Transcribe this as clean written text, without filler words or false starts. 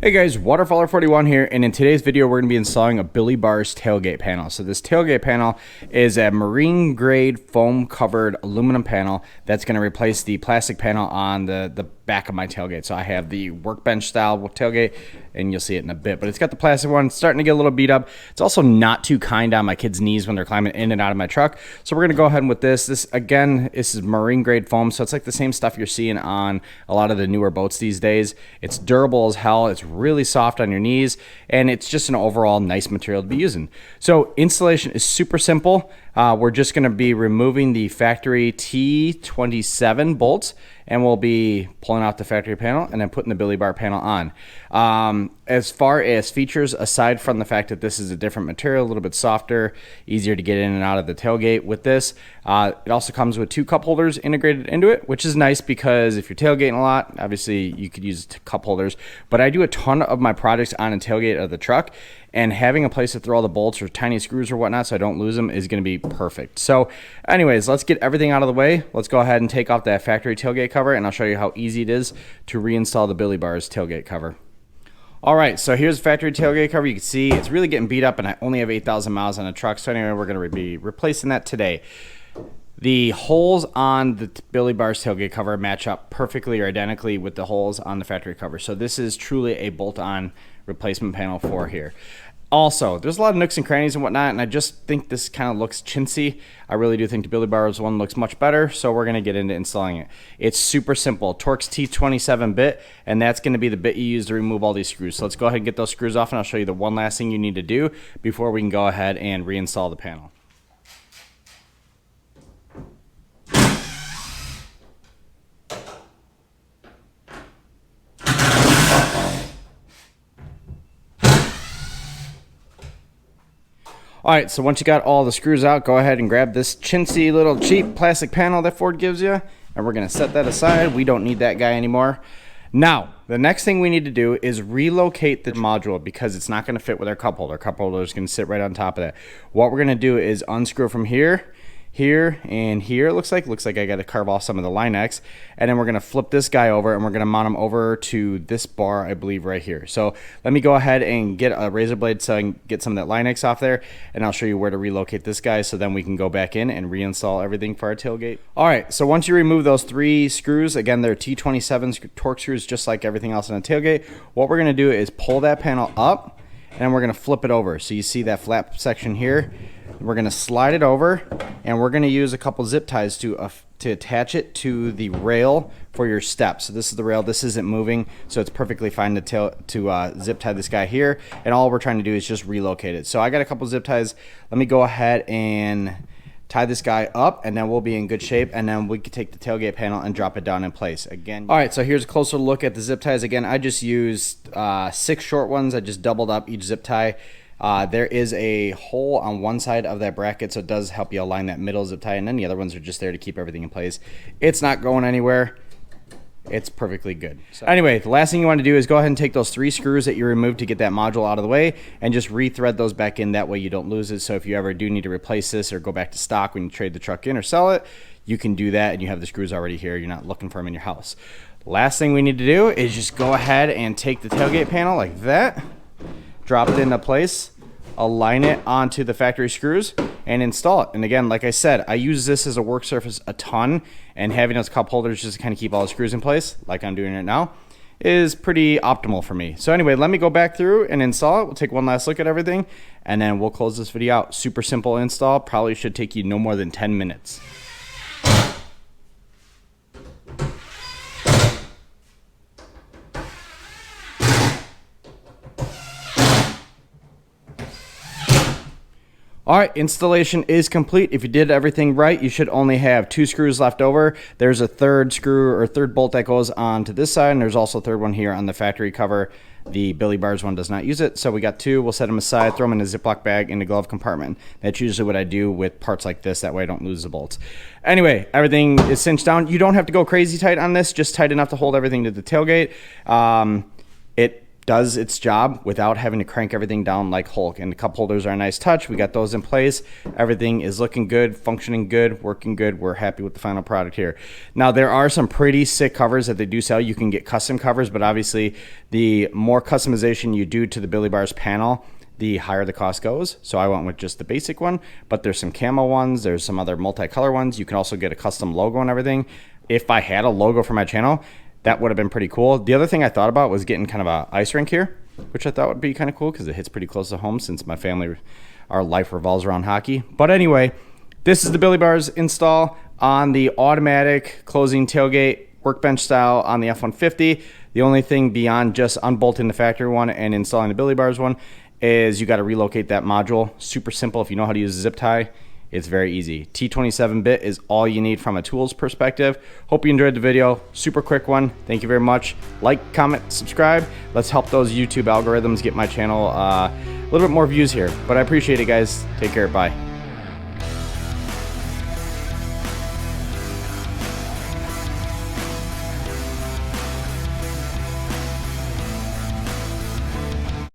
Hey guys, Waterfowler41 here, and in today's video we're going to be installing a BillieBars Tailgate panel. So this tailgate panel is a marine grade foam covered aluminum panel that's going to replace the plastic panel on the back of my tailgate. So I have the workbench style tailgate, and you'll see it in a bit, but it's got the plastic one. It's starting to get a little beat up. It's also not too kind on my kids' knees when they're climbing in and out of my truck. So we're going to go ahead with this. This is marine grade foam, so it's like the same stuff you're seeing on a lot of the newer boats these days. It's durable as hell. It's really soft on your knees, and it's just an overall nice material to be using. So installation is super simple. We're just going to be removing the factory T27 bolts, and we'll be pulling out the factory panel and then putting the BillieBar panel on. As far as features, aside from the fact that this is a different material, a little bit softer, easier to get in and out of the tailgate with this, it also comes with 2 cup holders integrated into it, which is nice because if you're tailgating a lot, obviously you could use cup holders. But I do a ton of my projects on a tailgate of the truck, and having a place to throw all the bolts or tiny screws or whatnot so I don't lose them is going to be perfect. So anyways, let's get everything out of the way. Let's go ahead and take off that factory tailgate cover, and I'll show you how easy it is to reinstall the BillieBars tailgate cover. All right, so here's the factory tailgate cover. You can see it's really getting beat up, and I only have 8,000 miles on the truck. So anyway, we're going to be replacing that today. The holes on the BillieBars tailgate cover match up perfectly or identically with the holes on the factory cover. So this is truly a bolt-on replacement panel for here. Also, there's a lot of nooks and crannies and whatnot, and I just think this kind of looks chintzy. I really do think the BillieBars one looks much better, so we're going to get into installing it. It's super simple. Torx T27 bit, and that's going to be the bit you use to remove all these screws. So let's go ahead and get those screws off, and I'll show you the one last thing you need to do before we can go ahead and reinstall the panel. All right, so once you got all the screws out, go ahead and grab this chintzy little cheap plastic panel that Ford gives you, and we're gonna set that aside. We don't need that guy anymore. Now, the next thing we need to do is relocate the module because it's not gonna fit with our cup holder. Cup holder is gonna sit right on top of that. What we're gonna do is unscrew from here, here, and here. It looks like I got to carve off some of the Linex, and then we're going to flip this guy over, and we're going to mount him over to this bar, I believe, right here. So let me go ahead and get a razor blade so I can get some of that Linex off there, and I'll show you where to relocate this guy so then we can go back in and reinstall everything for our tailgate. All right, so once you remove those 3 screws, again, they're T27 Torx screws just like everything else on a tailgate. What we're going to do is pull that panel up, and we're going to flip it over. So you see that flap section here? We're going to slide it over, and we're going to use a couple zip ties to attach it to the rail for your steps. So this is the rail. This isn't moving, so it's perfectly fine to zip tie this guy here. And all we're trying to do is just relocate it. So I got a couple zip ties. Let me go ahead and tie this guy up, and then we'll be in good shape, and then we can take the tailgate panel and drop it down in place again. All right, so here's a closer look at the zip ties. Again, I just used 6 short ones. I just doubled up each zip tie. There is a hole on one side of that bracket, so it does help you align that middle zip tie, and then the other ones are just there to keep everything in place. It's not going anywhere. It's perfectly good. So anyway, the last thing you want to do is go ahead and take those 3 screws that you removed to get that module out of the way and just re-thread those back in. That way you don't lose it. So if you ever do need to replace this or go back to stock when you trade the truck in or sell it, you can do that, and you have the screws already here. You're not looking for them in your house. Last thing we need to do is just go ahead and take the tailgate panel like that, drop it into place, align it onto the factory screws, and install it. And again, like I said, I use this as a work surface a ton, and having those cup holders just to kind of keep all the screws in place, like I'm doing right now, is pretty optimal for me. So anyway, let me go back through and install it. We'll take one last look at everything, and then we'll close this video out. Super simple install. Probably should take you no more than 10 minutes. All right, installation is complete. If you did everything right, you should only have 2 screws left over. There's a 3rd screw or 3rd bolt that goes on to this side, and there's also a 3rd one here on the factory cover. The BillieBars one does not use it, so we got 2. We'll set them aside, throw them in a Ziploc bag in the glove compartment. That's usually what I do with parts like this. That way I don't lose the bolts. Anyway, everything is cinched down. You don't have to go crazy tight on this, just tight enough to hold everything to the tailgate. does its job without having to crank everything down like Hulk. And the cup holders are a nice touch. We got those in place. Everything is looking good, functioning good, working good. We're happy with the final product here. Now, there are some pretty sick covers that they do sell. You can get custom covers, but obviously the more customization you do to the BillieBars panel, the higher the cost goes. So I went with just the basic one, but there's some camo ones. There's some other multicolor ones. You can also get a custom logo and everything. If I had a logo for my channel, that would have been pretty cool. The other thing I thought about was getting kind of a ice rink here, which I thought would be kind of cool because it hits pretty close to home since my family, our life revolves around hockey. But anyway, this is the BillieBars install on the automatic closing tailgate workbench style on the F-150. The only thing beyond just unbolting the factory one and installing the BillieBars one is you got to relocate that module. Super simple. If you know how to use a zip tie, it's very easy. T27 bit is all you need from a tools perspective. Hope you enjoyed the video. Super quick one. Thank you very much. Like, comment, subscribe. Let's help those YouTube algorithms get my channel a little bit more views here. But I appreciate it, guys. Take care. Bye.